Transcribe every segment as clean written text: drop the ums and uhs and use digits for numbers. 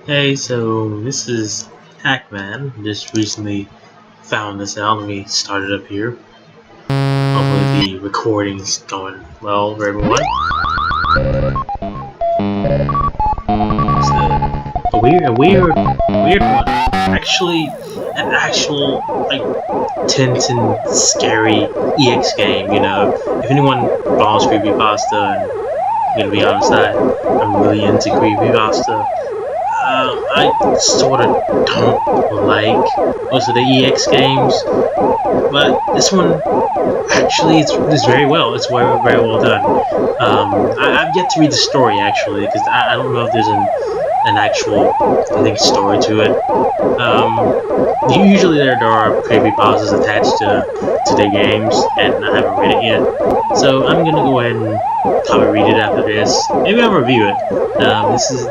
Hey, so this is Pacman. Just recently found this out. Let me start it up here. Hopefully the recording's going well for everyone. It's a weird one. Actually, an actual tense and scary EX game. If anyone follows creepypasta, and I'm gonna be honest, I'm really into creepypasta. I sort of don't like most of the EX games, but this one actually is very well. It's very well done. I've yet to read the story actually, because I don't know if there's an actual story to it. Usually there are creepypastas attached to the games, and I haven't read it yet. So I'm gonna go ahead and probably read it after this. Maybe I'll review it. This is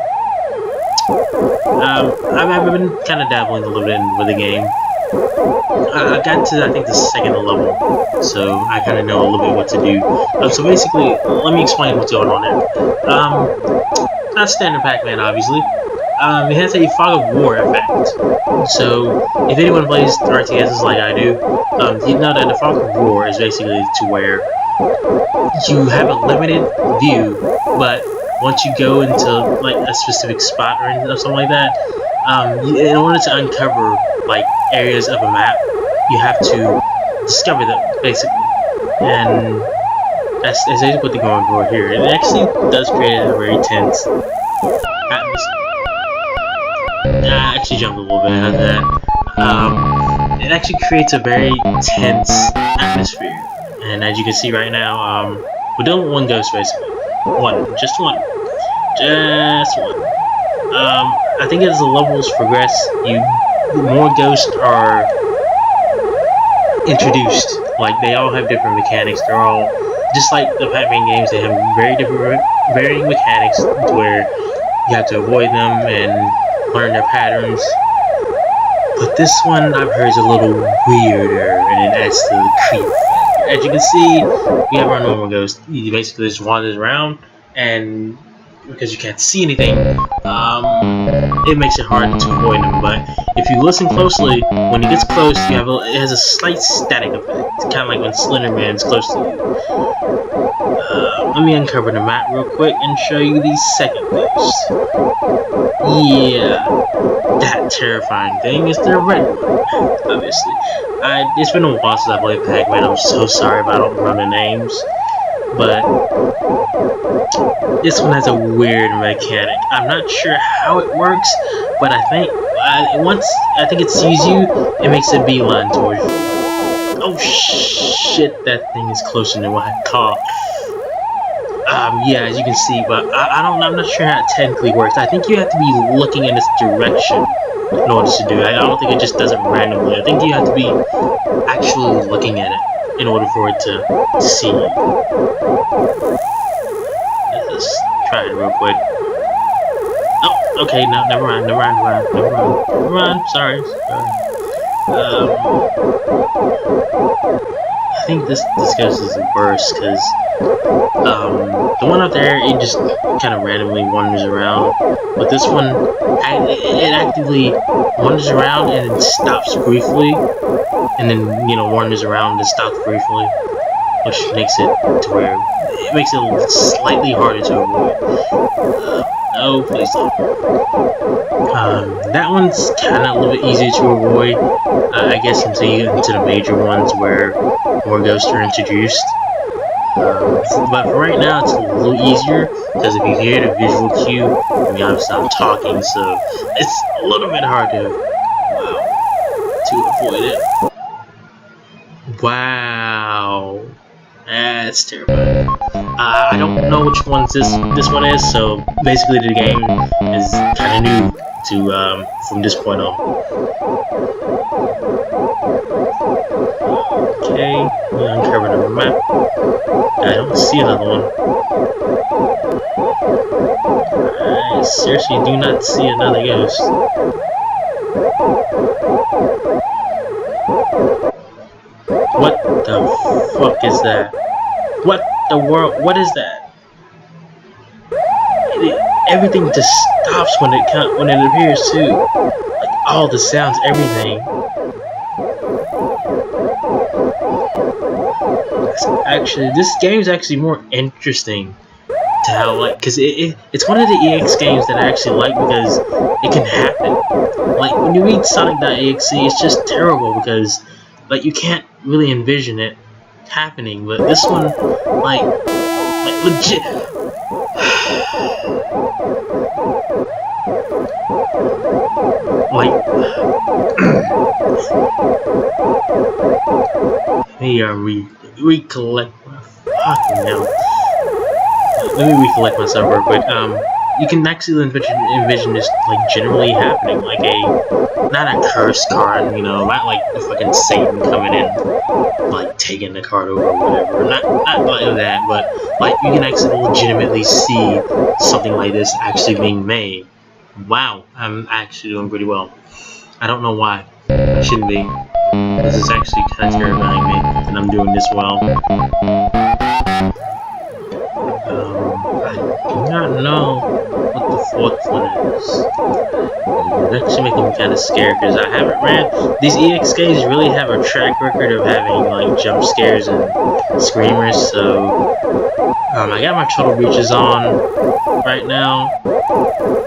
I've been kind of dabbling a little bit with the game. I got to, I think, the second level, so I kind of know a little bit what to do. So basically, let me explain what's going on here. Not standard Pac-Man, obviously. It has a fog of war effect. So, if anyone plays RTSs like I do, you know that the fog of war is basically to where you have a limited view, but once you go into like a specific spot or something like that, in order to uncover like areas of a map, you have to discover them basically, and that's exactly what they're going for here. It actually does create a very tense atmosphere. I actually jumped a little bit out of that. It actually creates a very tense atmosphere, and as you can see right now, we're dealing with one ghost basically. Just one. I think as the levels progress, more ghosts are introduced. Like, they all have different mechanics. They're all just like the Pacman games. They have varying mechanics to where you have to avoid them and learn their patterns. But this one I've heard is a little weirder, and it adds to the creep. As you can see, we have our normal ghost. He basically just wanders around, and because you can't see anything, it makes it hard to avoid him. But if you listen closely, when he gets close, it has a slight static effect. It's kind of like when Slender Man's close to you. Let me uncover the map real quick and show you the second ghost. Yeah, that terrifying thing is the red one, obviously. It's been a while since I played Pac-Man. I'm so sorry if I don't remember the names. But this one has a weird mechanic. I'm not sure how it works, but I think once it sees you, it makes a beeline towards you. Oh shit! That thing is closer than what I thought. Yeah, as you can see, but I'm not sure how it technically works. I think you have to be looking in this direction in order to do it. I don't think it just does it randomly. I think you have to be actually looking at it in order for it to see you. Let's try it real quick. Oh, okay, no, never mind. Sorry. I think this ghost is worse because the one up there, it just kind of randomly wanders around, but this one, it actively wanders around and then stops briefly, and then wanders around and stops briefly, which makes it to where it makes it slightly harder to avoid. No, please don't. That one's kind of a little bit easier to avoid, I guess, until you get into the major ones where more ghosts are introduced. But for right now, it's a little easier, because if you hear the visual cue, obviously I'm talking, so it's a little bit hard to avoid it. Wow, that's terrifying. I don't know which ones this one is, so basically the game is kind of new to from this point on. Okay, we uncovered the map. I don't see another one. I seriously do not see another ghost. What the fuck is that? What the world? What is that? everything just stops when it appears too. Like all the sounds, everything. Actually, this game is actually more interesting to how, like, because it's one of the EX games that I actually like because it can happen. Like when you read Sonic.exe, it's just terrible because like you can't really envision it happening. But this one, like legit. Like, hey, recollect. Fucking hell. Let me recollect myself real quick. You can actually envision this like generally happening, like not a curse card, you know, not like the fucking Satan coming in, like taking the card over or whatever. Not like that, but like you can actually legitimately see something like this actually being made. Wow, I'm actually doing pretty well. I don't know why. I shouldn't be. This is actually kind of terrifying me, and I'm doing this well. I do not know what the fourth one is. It's actually making me kind of scared because I haven't ran. These EX games really have a track record of having like jump scares and screamers. So I got my turtle breaches on right now,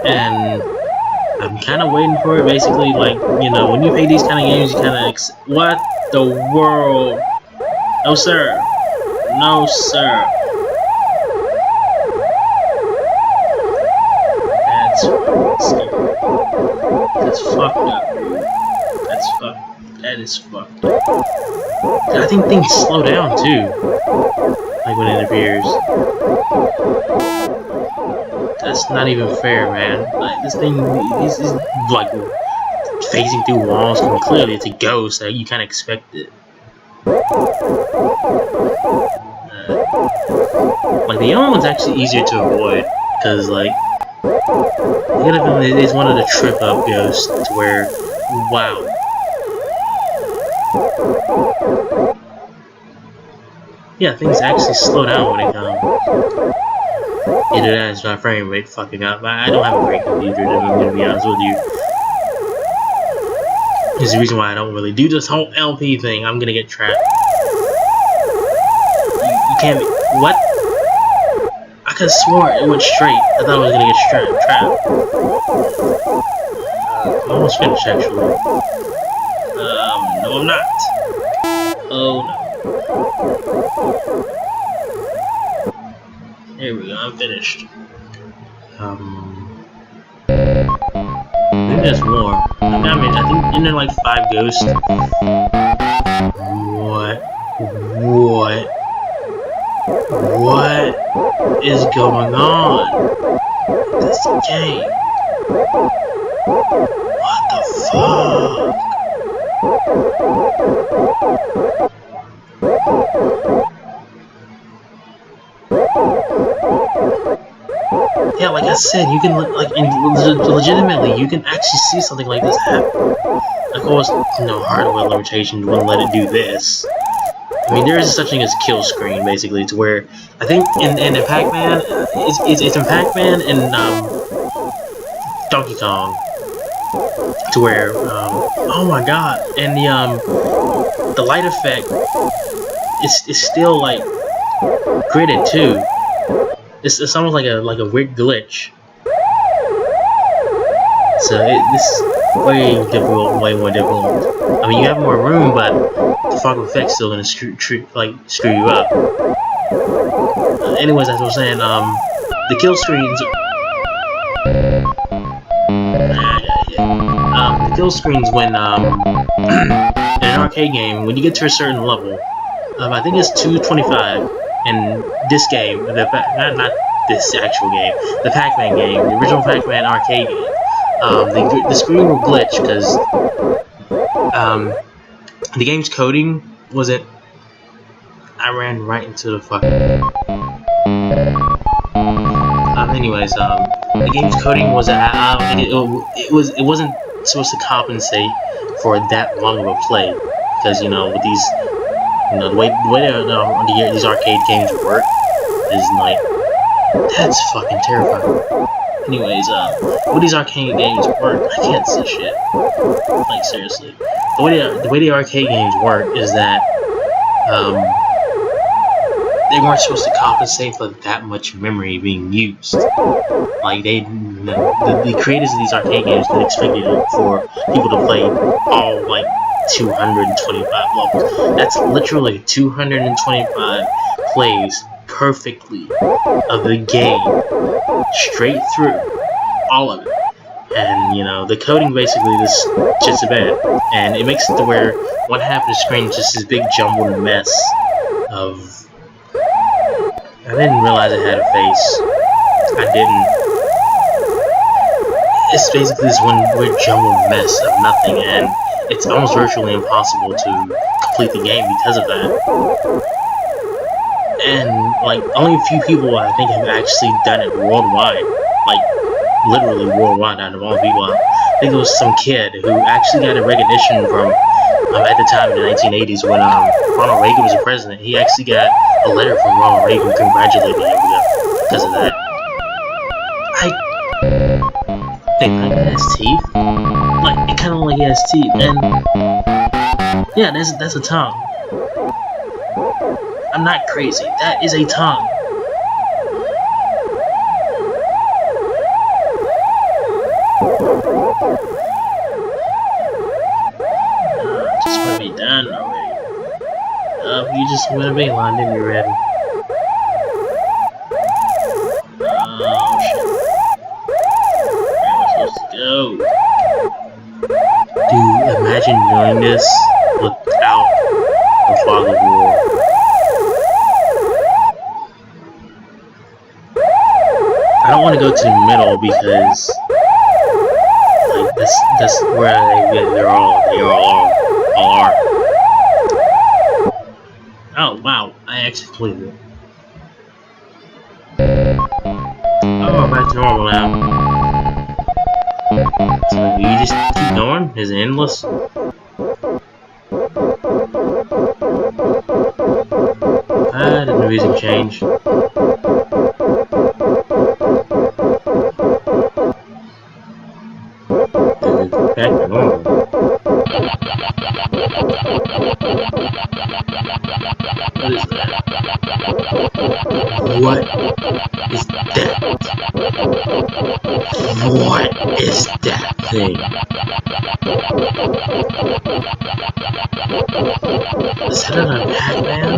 and I'm kind of waiting for it. Basically, like, you know, when you play these kind of games, you kind of what the world? No sir, no sir. That's fucking scary. That's fucked up, dude. That's fucked. That is fucked up. I think things slow down too, like when it appears. That's not even fair, man. Like this thing, this is like phasing through walls. And clearly, it's a ghost. Like you kind of expect it. Like the other one's actually easier to avoid because like. It's one of the trip up ghosts to where, wow. Yeah, things actually slow down when it comes. Either that is my frame rate fucking up. I don't have a great computer, I'm gonna be honest with you. This is the reason why I don't really do this whole LP thing. I'm gonna get trapped. You can't be. What? I could have sworn it went straight. I thought I was gonna get trapped. I'm almost finished actually. No I'm not. Oh no. There we go, I'm finished. Maybe there's more. I mean, I think in there like 5 ghosts. What is going on in this game? What the fuck? Yeah, like I said, you can like legitimately, you can actually see something like this happen. Of course, you know, hardware limitations wouldn't let it do this. I mean, there is such thing as kill screen, basically, to where I think in Pacman, it's in Pacman and Donkey Kong, to where oh my god, and the light effect is still like gridded too. It's almost like a weird glitch. So this is way difficult, way more difficult. I mean, you have more room, but the fog effect's still gonna screw you up. Anyways, as I was saying, the kill screens. The kill screens when in an arcade game, when you get to a certain level, I think it's 225 in this game. Not this actual game, the Pac-Man game, the original Pac-Man arcade game. The screen will glitch because the game's coding wasn't. I ran right into the fucking. Anyways, the game's coding was it wasn't supposed to compensate for that long of a play because you know with these the way these arcade games work is like that's fucking terrifying. Anyways, the way these arcade games work, I can't say shit. Like, seriously. The way the arcade games work is that, they weren't supposed to compensate for that much memory being used. Like, the creators of these arcade games didn't expect it for people to play all, like, 225 levels. That's literally 225 plays perfectly of the game, straight through, all of it. And, you know, the coding basically just bad. And it makes it to where one half of the screen is just this big jumbled mess of... I didn't realize it had a face. I didn't. It's basically this one weird jumbled mess of nothing, and it's almost virtually impossible to complete the game because of that. And, like, only a few people, I think, have actually done it worldwide. Like, literally worldwide out of all people. I think it was some kid who actually got a recognition from, at the time in the 1980s when Ronald Reagan was the president. He actually got a letter from Ronald Reagan congratulating him because of that. I think Pacman has teeth. Like, it kind of like he has teeth, and yeah, that's a tongue. I'm not crazy. That is a tongue. Just want to be done already. You just went a big line, didn't you, Red? Oh shit. Where am I supposed to go? Dude, imagine doing this without the fog of war. I don't want to go to the middle because, like, that's where they all are. Oh wow, I actually completed it. Oh, back to normal now. So you just keep going? Is it endless? Did the music change? Back to normal. What is that? What is that? What is that thing? Is that an Pacman?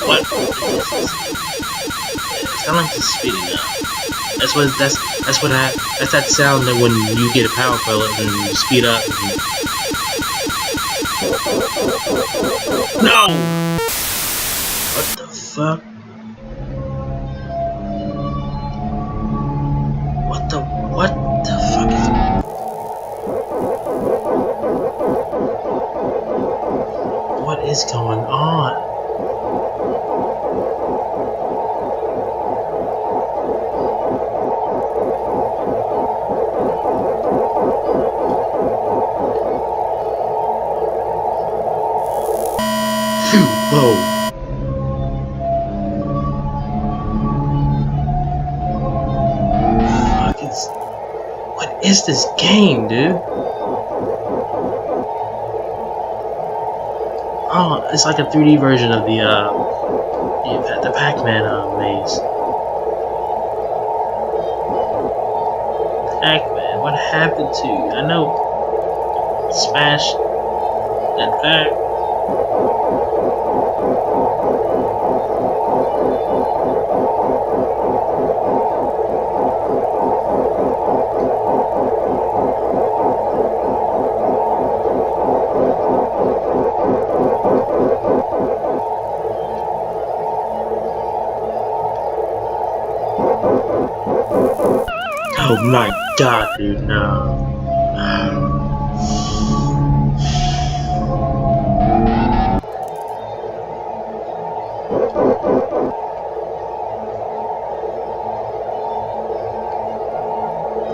What? It's kind of like just speeding up. That's that sound that when you get a power pellet and you speed up. No! What the fuck? What the fuck is... What is going on? Whoa. Fuck, what is this game, dude? Oh, it's like a 3D version of the Pacman maze. Pacman, what happened to you? I know. Smash that back. Oh my god, dude, no.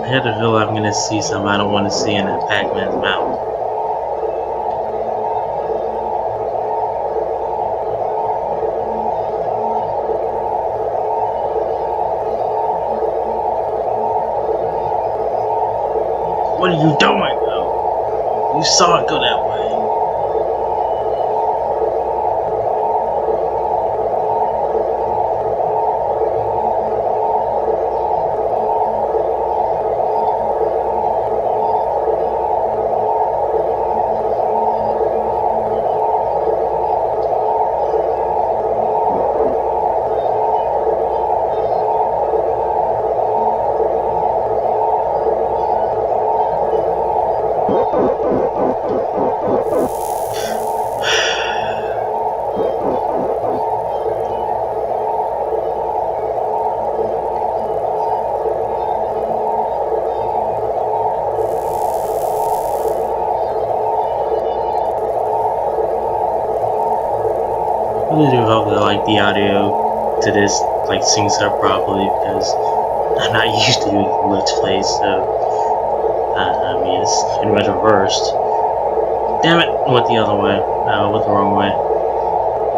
I had to feel like I'm gonna see something I don't want to see in that Pacman's mouth. What are you doing? Oh, you saw it go that way. I really do hope that like the audio to this like syncs up properly because I'm not used to doing Let's Plays, so I mean it's pretty much reversed. Damn it! I went the other way. I went the wrong way.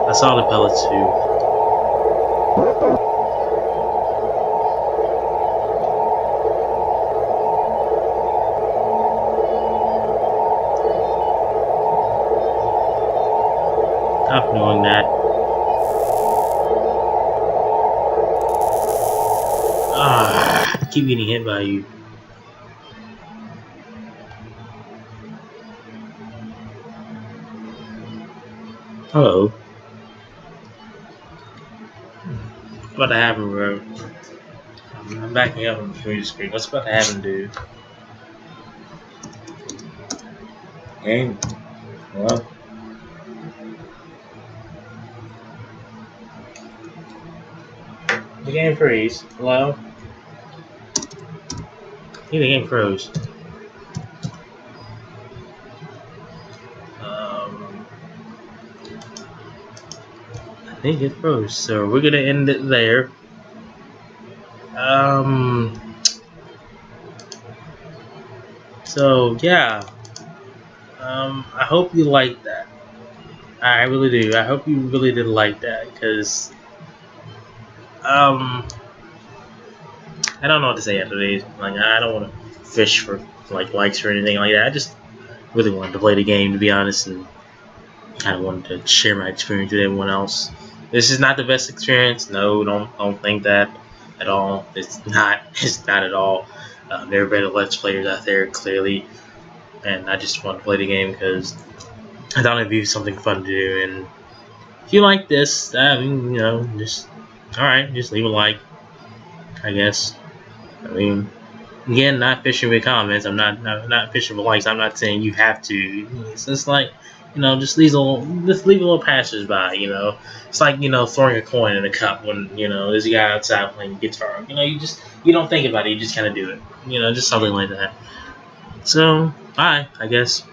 I saw the pellets too. Stop doing that. Ah, I keep getting hit by you. Hello. What's about to happen, bro? I'm backing up on the computer screen. What's about to happen, dude? Game? Hello? The game freeze. Hello? I think the game froze. I think it froze, so we're gonna end it there. So yeah. I hope you liked that. I really do. I hope you really did like that, because I don't know what to say after these. Like, I don't want to fish for like likes or anything like that. I just really wanted to play the game, to be honest, and kind of wanted to share my experience with everyone else. This is not the best experience. No, don't think that at all. It's not. It's not at all. There are better Let's Players out there, clearly, and I just want to play the game because I thought it'd be something fun to do. And if you like this, I mean, you know, just alright, just leave a like, I guess. I mean, again, not fishing with comments. I'm not fishing with likes. I'm not saying you have to. It's just like, you know, just leave a little passers-by. You know, it's like, you know, throwing a coin in a cup when, you know, there's a guy outside playing guitar. You know, you don't think about it. You just kind of do it. You know, just something like that. So, bye, I guess.